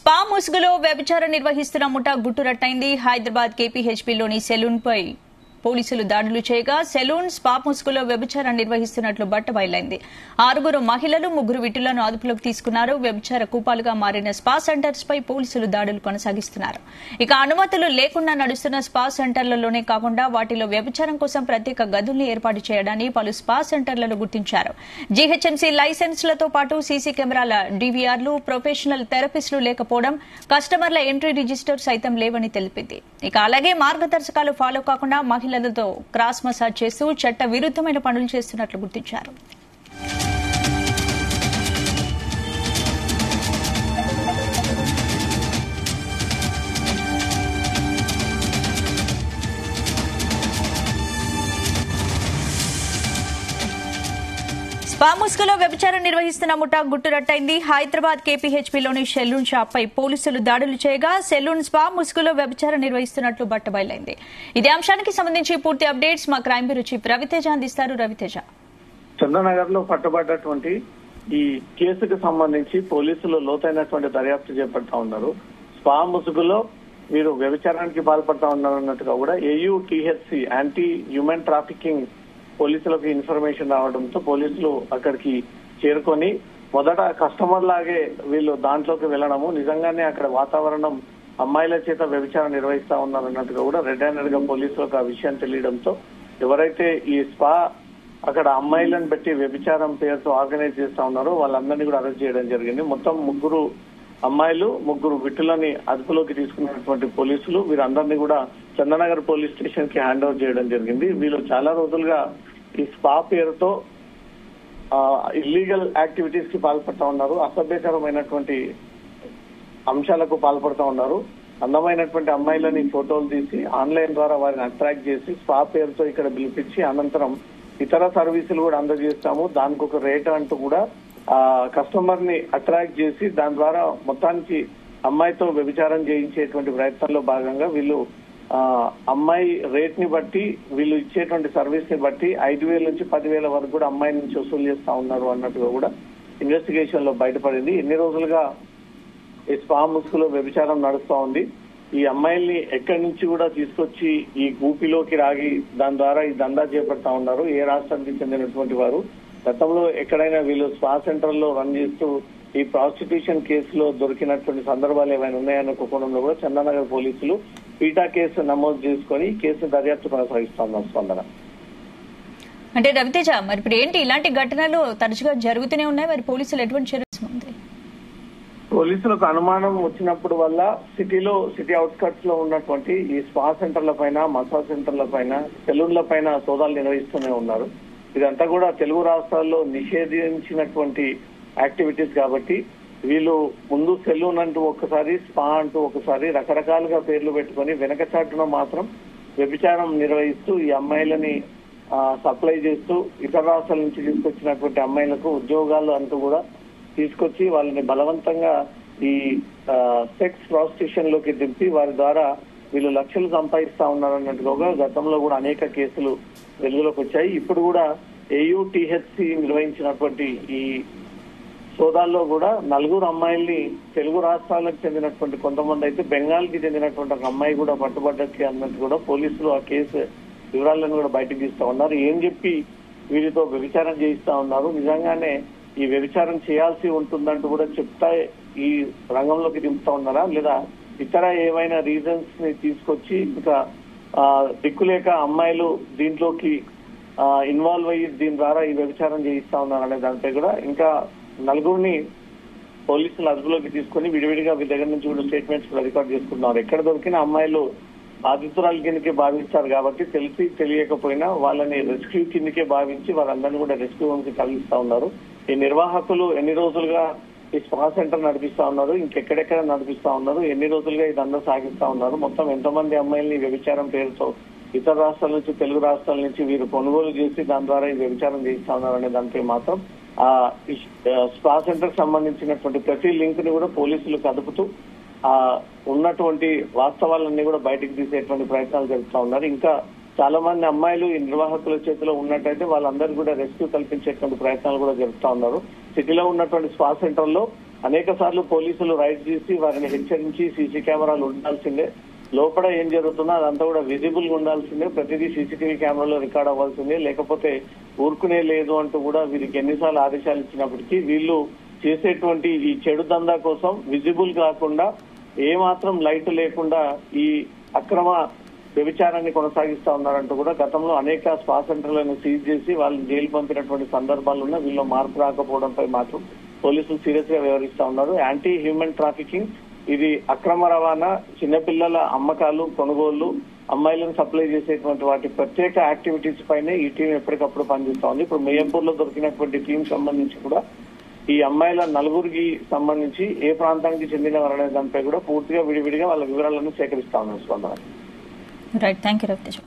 Spa ముసుగులో వ్యభిచారం నిర్వహిస్తున్న ముఠా గుట్టురట్టయింది. హైదరాబాద్ కేపీహెచ్పీలోని సెలూన్పై పోలీసులు దాడులు చేయగా సెలూన్ స్పా ముసుగులో వ్యభిచారం నిర్వహిస్తున్నట్లు బట్టబయలైంది. 6 మహిళలు 3 విటులను అదుపులోకి తీసుకున్నారు. వ్యభిచార కూపాలుగా మారిన స్పా సెంటర్స్ పై పోలీసులు దాడులు కొనసాగిస్తున్నారు. ఇక అనుమతులు లేకుండా నడుస్తున్న స్పా సెంటర్లలోనే కాకుండా వాటిలో వ్యభిచారం కోసం ప్రత్యేక గదుల్ని ఏర్పాటు చేయడాన్ని పలు స్పా సెంటర్లలో గుర్తించారు. జీహెచ్ఎంసీ లైసెన్స్లతో పాటు సీసీ కెమెరాల డీవీఆర్లు, ప్రొఫెషనల్ థెరపిస్టులు లేకపోవడం, కస్టమర్ల ఎంట్రీ రిజిస్టర్ సైతం లేవని తెలిపింది. ఇక అలాగే మార్గదర్శకాలు ఫాలో కాకుండా మహిళలతో క్రాస్ మసాజ్ చేస్తూ చట్ట విరుద్దమైన పనులు చేస్తున్నట్లు గుర్తించారు. స్పా ముసుగులో వ్యభిచారం నిర్వహిస్తున్న ముఠా గుట్టురట్టయింది. హైదరాబాద్ కేపీహెచ్పీలోని సెలూన్ షాప్ పై పోలీసులు దాడులు చేయగా సెలూన్ స్పా ముసుగులో వ్యభిచారం నిర్వహిస్తున్నట్లు బట్టబయలైంది. ఇదే అంశానికి సంబంధించి పూర్తి అప్డేట్స్ మా క్రైమ్ బ్యూరో చీఫ్ రవితేజ అందిస్తారు. రవితేజ, చంద్రనగర్ లో పట్టుబడ్డటువంటి ఈ కేసుకు సంబంధించి పోలీసులు లోతైనటువంటి దర్యాప్తు చేపడతా ఉన్నారు. స్పా ముసుగులో వీరు వ్యభిచారానికి పాల్పడతా ఉన్నారు అన్నట్టుగా కూడా AUTHC యాంటీ హ్యూమన్ ట్రాఫికింగ్ పోలీసులకు ఇన్ఫర్మేషన్ రావడంతో పోలీసులు అక్కడికి చేరుకొని మొదట కస్టమర్ లాగే వీళ్ళు దాంట్లోకి వెళ్లడము, నిజంగానే అక్కడ వాతావరణం అమ్మాయిల చేత వ్యభిచారం నిర్వహిస్తా ఉన్నారు అన్నట్టుగా కూడా రెడ్ హ్యాండెడ్ గా పోలీసులకు ఆ విషయం తెలియడంతో ఎవరైతే ఈ స్పా అక్కడ అమ్మాయిలను పెట్టి వ్యభిచారం పేరుతో ఆర్గనైజ్ చేస్తా ఉన్నారో వాళ్ళందరినీ కూడా అరెస్ట్ చేయడం జరిగింది. మొత్తం 3 అమ్మాయిలు 3 విట్టులని అదుపులోకి తీసుకున్నటువంటి పోలీసులు వీరందరినీ కూడా చంద్రనగర్ పోలీస్ స్టేషన్ కి హ్యాండ్ ఓవర్ చేయడం జరిగింది. వీళ్ళు చాలా రోజులుగా ఈ స్పా పేరుతో ఇల్లీగల్ యాక్టివిటీస్ కి పాల్పడతా ఉన్నారు, అసభ్యకరమైనటువంటి అంశాలకు పాల్పడతా ఉన్నారు. అందమైనటువంటి అమ్మాయిలని ఫోటోలు తీసి ఆన్లైన్ ద్వారా వారిని అట్రాక్ట్ చేసి స్పా పేరుతో ఇక్కడ పిలిపించి అనంతరం ఇతర సర్వీసులు కూడా అందజేస్తాము, దానికి ఒక రేట్ అంటూ కూడా కస్టమర్ ని అట్రాక్ట్ చేసి దాని ద్వారా మొత్తానికి అమ్మాయితో వ్యభిచారం చేయించేటువంటి ప్రయత్నంలో భాగంగా వీళ్ళు అమ్మాయి రేట్ ని బట్టి వీళ్ళు ఇచ్చేటువంటి సర్వీస్ ని బట్టి 5,000 నుంచి 10,000 వరకు కూడా అమ్మాయి నుంచి వసూలు చేస్తా ఉన్నారు అన్నట్టుగా కూడా ఇన్వెస్టిగేషన్ లో బయటపడింది. ఎన్ని రోజులుగా ఈ స్పా ముసుగులో వ్యభిచారం నడుస్తా ఉంది. ఈ అమ్మాయిల్ని ఎక్కడి నుంచి కూడా తీసుకొచ్చి ఈ ఊపిలోకి రాగి దాని ద్వారా ఈ దందా చేపడతా ఉన్నారు. ఏ రాష్ట్రానికి చెందినటువంటి వారు గతంలో ఎక్కడైనా వీళ్ళు స్పా సెంటర్ లో రన్ చేస్తూ ఈ ప్రాస్టిట్యూషన్ కేసులో దొరికినటువంటి సందర్భాలు ఏమైనా ఉన్నాయన్న కోణంలో కూడా చంద్రనగర్ పోలీసులు పీటా కేసు నమోదు చేసుకుని కేసు దర్యాప్తు కొనసాగిస్తున్నారు. స్పందన అంటే రవితేజ, మరి ఇప్పుడు ఏంటి ఇలాంటి ఘటనలు తరచుగా జరుగుతూనే ఉన్నాయి, మరి పోలీసులు ఎటువంటి చర్యలు ఉంది? పోలీసులకు అనుమానం వచ్చినప్పుడు వల్ల సిటీ అవుట్స్కట్స్ లో ఉన్నటువంటి ఈ స్పా సెంటర్ల పైన, మసాజ్ సెంటర్ల పైన, సెలూన్ల పైన సోదాలు నిర్వహిస్తూనే ఉన్నారు. ఇదంతా కూడా తెలుగు రాష్ట్రాల్లో నిషేధించినటువంటి యాక్టివిటీస్ కాబట్టి వీళ్ళు ముందు సెలూన్ అంటూ ఒకసారి, స్పా అంటూ ఒకసారి రకరకాలుగా పేర్లు పెట్టుకుని వెనక చాటున మాత్రం వ్యభిచారం నిర్వహిస్తూ ఈ అమ్మాయిలని సప్లై చేస్తూ ఇతర రాష్ట్రాల నుంచి తీసుకొచ్చినటువంటి అమ్మాయిలకు ఉద్యోగాలు అంటూ కూడా తీసుకొచ్చి వాళ్ళని బలవంతంగా ఈ సెక్స్ ప్రాస్టిట్యూషన్ లోకి దింపి వారి ద్వారా వీళ్ళు లక్షలు సంపాదిస్తా ఉన్నారన్నట్టుగా గతంలో కూడా అనేక కేసులు వెలుగులోకి వచ్చాయి. ఇప్పుడు కూడా AUTHC నిర్వహించినటువంటి ఈ సోదాల్లో కూడా 4 అమ్మాయిల్ని తెలుగు రాష్ట్రాలకు చెందినటువంటి కొంతమంది అయితే బెంగాల్ కి చెందినటువంటి ఒక అమ్మాయి కూడా పట్టుబడ్డకి అన్నట్టు కూడా పోలీసులు ఆ కేసు వివరాలను కూడా బయటకు తీస్తా ఉన్నారు. ఏం చెప్పి వీరితో వ్యభిచారం చేయిస్తా ఉన్నారు, నిజంగానే ఈ వ్యభిచారం చేయాల్సి ఉంటుందంటూ కూడా చెప్తా ఈ రంగంలోకి దింపుతా ఉన్నారా, లేదా ఇతర ఏమైనా రీజన్స్ ని తీసుకొచ్చి ఇంకా దిక్కులేక అమ్మాయిలు దీంట్లోకి ఇన్వాల్వ్ అయ్యి దీని ద్వారా ఈ వ్యభిచారం చేయిస్తా ఉన్నారనే దానిపై కూడా ఇంకా 4 పోలీసులు అదుపులోకి తీసుకుని విడివిడిగా వీరి దగ్గర నుంచి కూడా స్టేట్మెంట్స్ రికార్డ్ చేసుకుంటున్నారు. ఎక్కడ దొరికిన అమ్మాయిలు బాధితురాల కిందకే భావిస్తారు కాబట్టి తెలిసి తెలియకపోయినా వాళ్ళని రెస్క్యూ కిందకే భావించి వారందరినీ కూడా రెస్క్యూ హోమ్ కి తరలిస్తా ఉన్నారు. ఈ నిర్వాహకులు ఎన్ని రోజులుగా ఈ స్పా సెంటర్ నడిపిస్తా ఉన్నారు, ఇంకెక్కడెక్కడ నడిపిస్తా ఉన్నారు, ఎన్ని రోజులుగా ఇదంతా సాగిస్తా ఉన్నారు, మొత్తం ఎంతమంది అమ్మాయిల్ని వ్యభిచారం పేరుతో ఇతర రాష్ట్రాల నుంచి తెలుగు రాష్ట్రాల నుంచి వీరు కొనుగోలు చేసి దాని ద్వారా ఈ వ్యభిచారం చేయిస్తా ఉన్నారు అనే దానిపై మాత్రం స్పా సెంటర్ సంబంధించినటువంటి ప్రతి లింక్ ని కూడా పోలీసులు కదుపుతూ ఉన్నటువంటి వాస్తవాలన్నీ కూడా బయటకు తీసేటువంటి ప్రయత్నాలు జరుపుతా ఉన్నారు. ఇంకా చాలా మంది అమ్మాయిలు ఈ నిర్వాహకుల చేతిలో ఉన్నట్టయితే వాళ్ళందరూ కూడా రెస్క్యూ కల్పించేటువంటి ప్రయత్నాలు కూడా జరుపుతా ఉన్నారు. సిటీలో ఉన్నటువంటి స్పా సెంటర్ లో అనేక సార్లు పోలీసులు రైడ్ చేసి వారిని హెచ్చరించి సీసీ కెమెరాలు ఉండాల్సిందే, లోపల ఏం జరుగుతుందో అదంతా కూడా విజిబుల్ గా ఉండాల్సిందే, ప్రతిదీ సీసీటీవీ కెమెరాలో రికార్డ్ అవ్వాల్సిందే, లేకపోతే ఊరుకునే లేదు అంటూ కూడా వీరికి ఎన్నిసార్లు ఆదేశాలు ఇచ్చినప్పటికీ వీళ్ళు చేసేటువంటి ఈ చెడు దందా కోసం విజిబుల్ కాకుండా ఏమాత్రం లైట్ లేకుండా ఈ అక్రమ వ్యభిచారాన్ని కొనసాగిస్తా ఉన్నారంటూ కూడా గతంలో అనేక స్పా సెంటర్లను సీజ్ చేసి వాళ్ళని జైలు పంపినటువంటి సందర్భాలున్నా వీళ్ళు మార్పు రాకపోవడంపై మాత్రం పోలీసులు సీరియస్ గా వ్యవహరిస్తా ఉన్నారు. యాంటీ హ్యూమన్ ట్రాఫికింగ్, ఇది అక్రమ రవాణా, చిన్నపిల్లల అమ్మకాలు, కొనుగోళ్లు, అమ్మాయిలను సప్లై చేసేటువంటి వాటి ప్రత్యేక యాక్టివిటీస్ పైనే ఈ టీం ఎప్పటికప్పుడు పనిచేస్తా ఉంది. ఇప్పుడు మియంపూర్ లో దొరికినటువంటి టీం సంబంధించి కూడా ఈ అమ్మాయిల నలుగురికి సంబంధించి ఏ ప్రాంతానికి చెందిన వారనే దానిపై కూడా పూర్తిగా విడివిడిగా వాళ్ళ వివరాలను సేకరిస్తా ఉన్నారు. Right, thank you Raviteja.